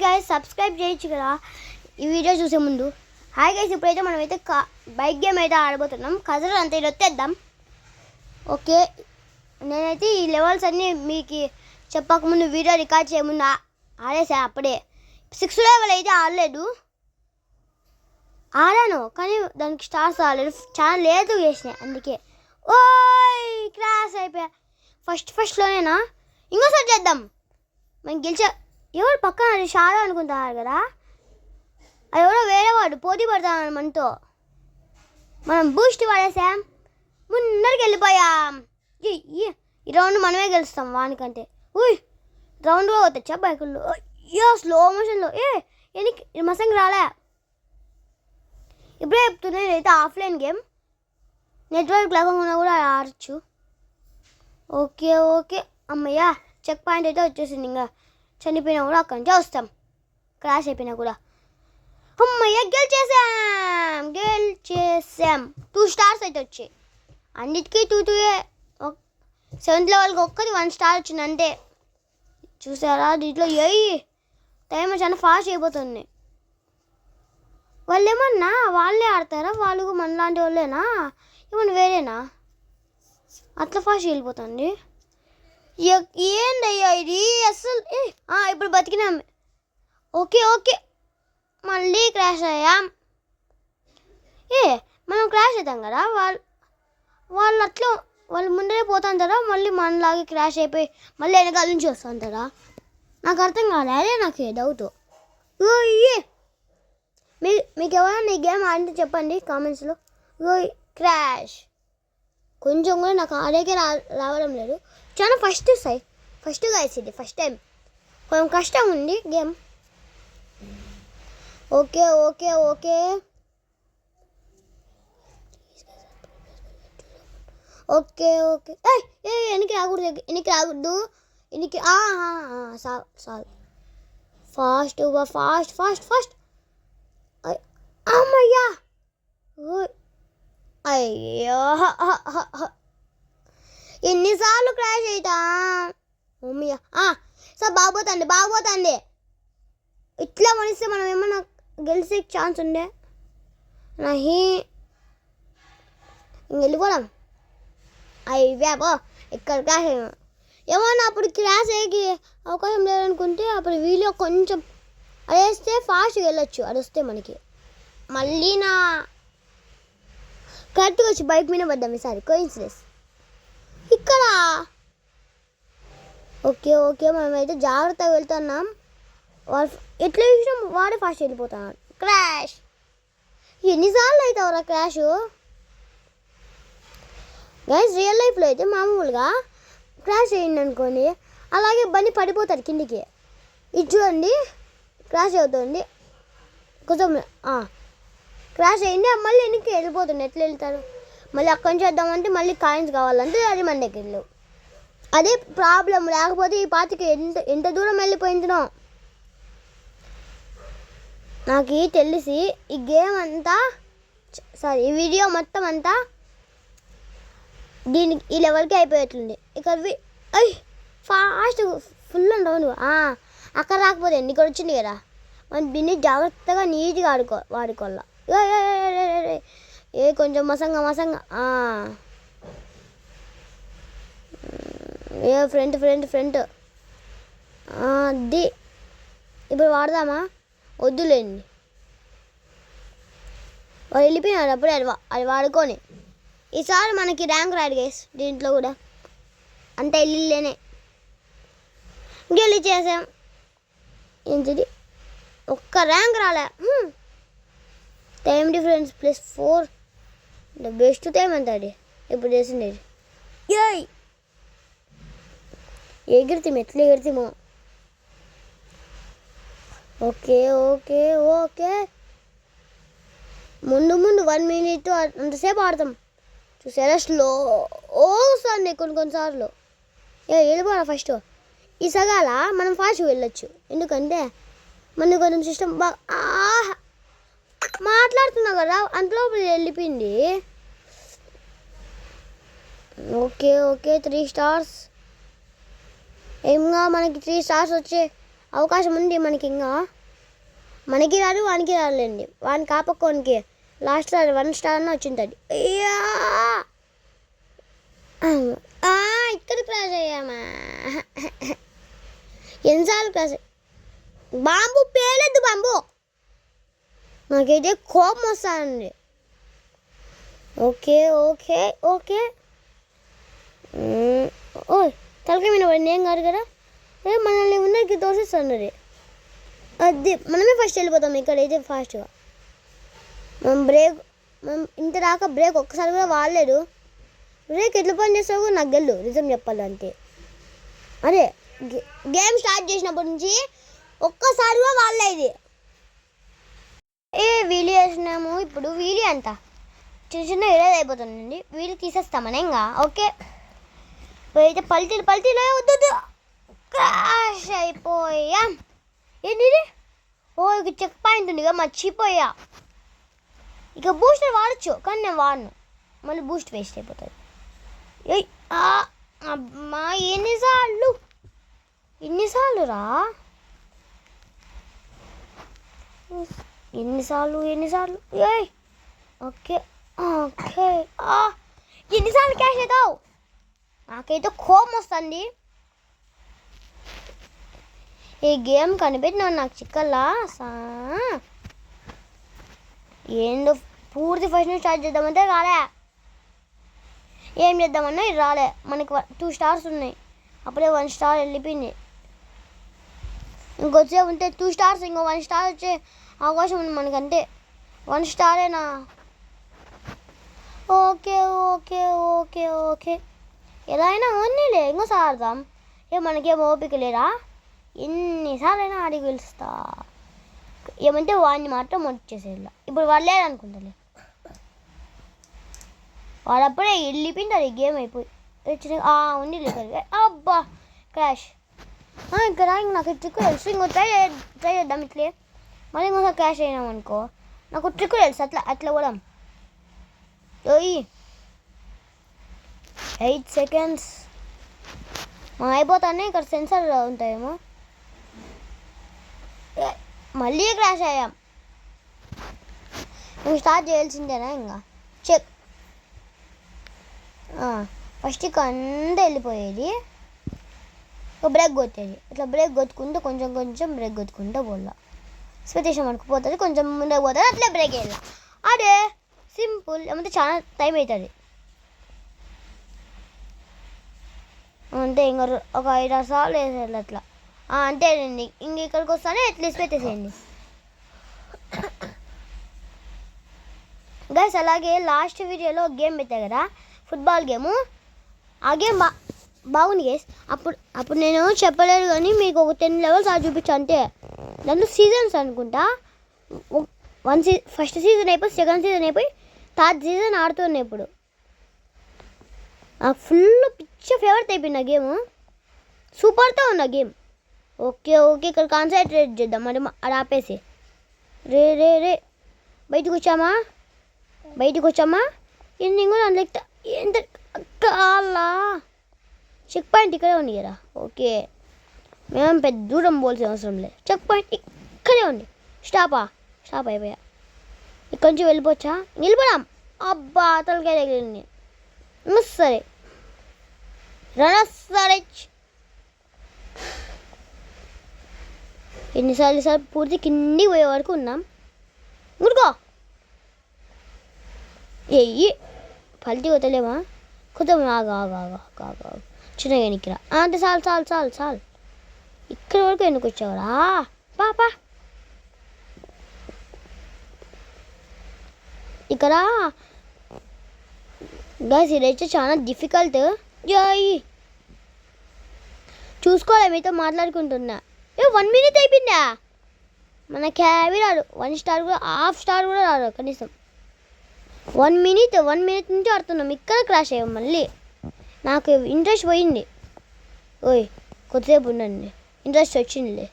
Guys subscribe చేయొచ్చు కదా ఈ వీడియో చూసే ముందు. హాయ్ గైస్, ఇప్పుడైతే మనమైతే బైక్ గేమ్ అయితే ఆడబోతున్నాం. కజర్ అంతా వచ్చేద్దాం. ఓకే, నేనైతే ఈ లెవెల్స్ అన్నీ మీకు చెప్పకముందు వీడియో రికార్డ్ చేయముందు ఆడేసా. అప్పుడే 6 లెవెల్ అయితే ఆడాను, కానీ దానికి స్టార్స్ రాలేదు. చాలా లేదు చేసినాయి, అందుకే ఓయ్ క్రాష్ అయిపోయా. ఫస్ట్లోనేనా? ఇంకోసారి చేద్దాం. మనం గెలిచా. ఎవరు పక్కన షారా అనుకుంటున్నారు కదా, అది ఎవరో వేరేవాడు పోటీ పడతాను మనతో. మనం బూస్ట్ వాడేసాం, ముందరికి వెళ్ళిపోయాం. ఈ రౌండ్ మనమే గెలుస్తాం వానికంటే. రౌండ్గా వచ్చా బైకుల్లో. స్లో మోషన్లో ఎనికి మసంగి రాలే. ఇప్పుడే చెప్తున్నా, నేనైతే ఆఫ్లైన్ గేమ్ నెట్వర్క్ లేకుండా కూడా ఆడచ్చు. ఓకే అమ్మయ్యా, చెక్ పాయింట్ అయితే వచ్చేసింది. ఇంకా చనిపోయినా కూడా అక్కడి నుంచి వస్తాం. క్రాష్ అయిపోయినా కూడా అమ్మయ్య గెలిచేసాం. 2 స్టార్స్ అయితే వచ్చాయి. అన్నిటికీ 2-2. 7th లెవెల్కి ఒక్కటి 1 స్టార్ వచ్చింది అంతే. చూసారా, దీంట్లో టైం చాలా ఫాస్ట్ అయిపోతుంది. వాళ్ళు ఏమన్నా వాళ్ళే ఆడతారా? వాళ్ళు మనలాంటి వాళ్ళేనా? ఏమన్నా వేరేనా? అట్లా ఫాస్ట్ వెళ్ళిపోతుంది. ఏందయ్యా ఇది అసలు? ఇప్పుడు బతికినాం. ఓకే మళ్ళీ క్రాష్ అయ్యాం. మనం క్రాష్ అవుతాం కదా, వాళ్ళు అట్లా వాళ్ళు ముందరే పోతుంటారా, మళ్ళీ మనలాగే క్రాష్ అయిపోయి మళ్ళీ వెనకాల నుంచి వస్తుంటారా? నాకు అర్థం కాలే, అదే నాకు డౌట్. మీకు ఎవరైనా ఈ గేమ్ ఆడితే చెప్పండి కామెంట్స్లో. క్రాష్ కొంచెం కూడా నాకు ఆడేకే రావడం లేదు. చాలా ఫస్ట్ గైస్, ఇది ఫస్ట్ టైం. కొంచెం కష్టం ఉంది గేమ్. ఓకే వెనక్కి రాకూడదు. సాల్ ఫాస్ట్. అమ్మయ్యా, అయ్యో ఎన్నిసార్లు క్రాష్ అవుతా. మమ్మయ్యా సార్ బాగపోతుంది. ఇట్లా మనిస్తే మనం ఏమన్నా గెలిచే ఛాన్స్ ఉండే. వెళ్ళిపోదాం. అయ్యాబో, ఇక్కడ క్రాష్ అయ్యా. ఏమన్నా అప్పుడు క్రాష్ అయ్యి అవకాశం లేదనుకుంటే అప్పుడు వీడియో కొంచెం అదేస్తే ఫాస్ట్గా వెళ్ళొచ్చు. అది వస్తే మనకి మళ్ళీ నా కరెక్ట్గా వచ్చి బైక్ మీద పడ్డాం ఈసారి. కోయిన్సిడెన్స్ ఇక్కడ. ఓకే మనమైతే జాగ్రత్తగా వెళ్తున్నాం. ఎట్లా చూసినా వాడే ఫాస్ట్ వెళ్ళిపోతున్నాడు. క్రాష్ ఎన్నిసార్లు అవుతావురా క్రాష్? గైస్, రియల్ లైఫ్లో అయితే మామూలుగా క్రాష్ అయ్యింది అనుకోండి, అలాగే బండి పడిపోతారు కిందికి. ఇది చూడండి, క్రాష్ అవుతుంది కొంచెం. క్రాష్ అయ్యింది, మళ్ళీ వెనక్కి వెళ్ళిపోతుంది. ఎట్లా వెళ్తారు? మళ్ళీ అక్కడి నుంచి వద్దామంటే మళ్ళీ కాయిన్స్ కావాలంటే అది మన దగ్గర లేవు. అదే ప్రాబ్లం. లేకపోతే ఈ పాతికి ఎంత దూరం వెళ్ళిపోయిందో. నాకు తెలిసి ఈ గేమ్ అంతా ఈ వీడియో మొత్తం అంతా దీనికి ఈ లెవెల్కి అయిపోయేట్లుంది. ఇక్కడ ఫాస్ట్ ఫుల్ అంటావు. అక్కడ రాకపోతే ఇక్కడ వచ్చింది కదా, మనం దీన్ని జాగ్రత్తగా నీట్గా వాడుకోవాలా. కొంచెం మసంగా ఫ్రంట్ అది ఇప్పుడు వాడదామా? వద్దులేండి, వాళ్ళు వెళ్ళిపోయినారు అప్పుడే. అది వాడుకొని ఈసారి మనకి ర్యాంక్ రాడు గైస్. దీంట్లో కూడా అంత వెళ్ళలేనే గెలిచేసాం. ఏంటిది? ఒక్క ర్యాంక్ రాలే. Time difference +4. బెస్ట్ టైం అంత అది ఇప్పుడు చేసింది. ఎగిరితే ఎట్లా ఎగిరితేమో. ఓకే ముందు 1 మినిట్ అంతసేపు ఆడతాం. చూసారా, స్లో వస్తుంది కొన్నిసార్లు. వెళ్ళిపోరా ఫస్ట్. ఈ సగాల మనం ఫాస్ట్గా వెళ్ళొచ్చు, ఎందుకంటే మన కొంచెం సిస్టమ్ మాట్లాడుతున్నా కదా, అంతలో వెళ్ళిపోయింది. Okay 3 stars. ఏమన్నా మనకి 3 స్టార్స్ వచ్చే అవకాశం ఉంది మనకి. ఇంకా మనకి రాదు, వానికి రాదులేండి. వాని కాపక్కోనికి లాస్ట్లో 1 స్టార్ అన్న వచ్చింటుంది. అయ్యా ఇక్కడ క్రాష్ అయ్యామా? ఎన్నిసార్లు క్రాష్ బాంబు పేలేదు. బాంబు నాకైతే కోపం వస్తుందండి. ఓకే ఓకే ఓకే ఓయ్ తలకాయ మీద పడింది. ఏం కాదు కదా. మనల్ని ఉన్నకి తోసిస్తున్నది. అది మనమే ఫస్ట్ వెళ్ళిపోతాం ఇక్కడైతే ఫాస్ట్గా. మనం ఇంత దాకా బ్రేక్ ఒక్కసారి కూడా వాడలేదు. బ్రేక్ ఎట్లా పని చేస్తావు నాకు తెలియదు, నిజం చెప్పాలంటే. అదే గేమ్ స్టార్ట్ చేసినప్పటి నుంచి ఒక్కసారి కూడా వాడలేదు. వీలు వేసినాము. ఇప్పుడు వీలు అంత చిన్న చిన్న ఇరేజ్ అయిపోతుందండి. వీలు తీసేస్తామని ఇంకా. ఓకే అయితే పల్టీలో వద్దు క్రాష్ అయిపోయా. ఏంటి ఇక చెక్ పాయింట్ ఉంది కదా, మర్చిపోయా. ఇక బూస్టర్ వాడచ్చు కానీ నేను వాడను, మళ్ళీ బూస్ట్ వేస్ట్ అయిపోతుంది. అమ్మా ఎన్నిసార్లు రా, ఎన్నిసార్లు ఏయ్ ఓకే ఓకే ఎన్నిసార్లు క్యాష్ అవుతావు? నాకైతే కోపం వస్తుంది. ఈ గేమ్ కనిపెట్టినా నాకు చిక్కల్లా ఏందో పూర్తి ఫస్ట్ నుంచి స్టార్ట్ చేద్దామంటే రాలే. ఏం చేద్దామన్నా ఇది రాలే. మనకి 2 స్టార్స్ ఉన్నాయి, అప్పుడే 1 స్టార్ వెళ్ళిపోయింది. ఇంకొచ్చే ఉంటే 2 స్టార్స్, ఇంకో 1 స్టార్ వచ్చే అవకాశం ఉంది మనకంటే. 1 స్టారేనా? ఓకే ఓకే ఓకే ఓకే ఎలా అయినా ఓన్లీలే, ఇంకోసారి ఆడదాం. మనకేం ఓపిక లేరా? ఎన్నిసార్లు అయినా ఆడి గెలుస్తా. ఏమంటే వాడిని మాత్రం వచ్చేసేలా. ఇప్పుడు వాళ్ళు లేదనుకుంటాలే, వాళ్ళప్పుడే వెళ్ళిపోయింది. గేమ్ అయిపోయి ఉంది లేదు. అబ్బా క్రాష్. ఇంకా నాకు ట్రిక్ తెలుసు. ఇంకో ట్రై చేద్దాం ఇట్లే. మళ్ళీ ఇంకోసారి క్రాష్ అయినాం అనుకో, నాకు ట్రిక్ తెలుసు. అట్లా కూడా 8 సెకండ్స్ అయిపోతానే. ఇక్కడ సెన్సర్ ఉంటాయేమో. మళ్ళీ క్రాష్ అయ్యాం. నువ్వు స్టార్ట్ చేయాల్సిందేనా? ఇంకా చెక్ ఫస్ట్ ఇక అంతా వెళ్ళిపోయేది. బ్రేక్ కొట్టేది. ఇట్లా బ్రేక్ కొట్టుకుంటూ కొంచెం బ్రేక్ కొట్టుకుంటూ పోలా. స్పెక్టేషన్ మనకు పోతుంది, కొంచెం ముందుకు పోతుంది, అట్లే బ్రేక్ వేయాల. అదే సింపుల్. ఏమంటే చాలా టైం అవుతుంది అంతే. ఇంకా ఒక 5-6 సార్లు వేసేయాలి అట్లా. అంతేనండి. ఇంక ఇక్కడికి వస్తానే అట్లీస్ట్ పెట్టేసేయండి గైస్. అలాగే లాస్ట్ వీడియోలో గేమ్ పెట్టా కదా, ఫుట్బాల్ గేము. ఆ గేమ్ బాగుంది గైస్. అప్పుడు నేను చెప్పలేదు కానీ మీకు ఒక 10 లెవెల్స్ చూపించా అంతే. దాంట్లో సీజన్స్ అనుకుంటా. ఫస్ట్ సీజన్ అయిపోయి, సెకండ్ సీజన్ అయిపోయి, థర్డ్ సీజన్ ఆడుతున్నాయి ఇప్పుడు. నాకు ఫుల్ ఫేవరెట్ అయిపోయింది ఆ గేమ్. సూపర్తో ఉంది ఆ గేమ్. ఓకే ఇక్కడ కాన్సన్ట్రేట్ చేద్దాం. మరి అది ఆపేసి రే బయటకు వచ్చామా ఎన్ని కూడా అందులో ఎంత కాలా. చెక్ పాయింట్ ఇక్కడే ఉంది కదా. ఓకే మేము పెద్ద దూరం పోవాల్సిన అవసరం లేదు. చెక్ పాయింట్ ఇక్కడే ఉంది. స్టాప్ అయిపోయా. ఇక్కడి నుంచి వెళ్ళిపోవచ్చా? నిలబడాం. అబ్బా తలకాయ తగిలింది. సరే సరే ఎన్నిసార్లు పూర్తి కిందికి పోయే వరకు ఉన్నాం. ముడుకో పల్టీ కొట్టలేమా? కొత్త ఆగా చిన్నగా ఎన్నికిరా. అంటే చాలు ఇక్కడ వరకు ఎందుకు వచ్చావురా? పాపా ఇక్కడ గైస్ ఇదైతే చాలా డిఫికల్ట్. చూసుకోలే, మీతో మాట్లాడుకుంటున్నా. 1 మినిట్ అయిపోయిందా? మన క్యాబీ రాడు. 1 స్టార్ కూడా, హాఫ్ స్టార్ కూడా రాదు కనీసం. 1 మినిట్ నుంచి ఆడుతున్నాం. ఇక్కడ క్రాష్ అయ్యాం మళ్ళీ. నాకు ఇంట్రెస్ట్ పోయింది. కొద్దిసేపు ఉండండి, ఇంట్రెస్ట్ వచ్చిందిలే.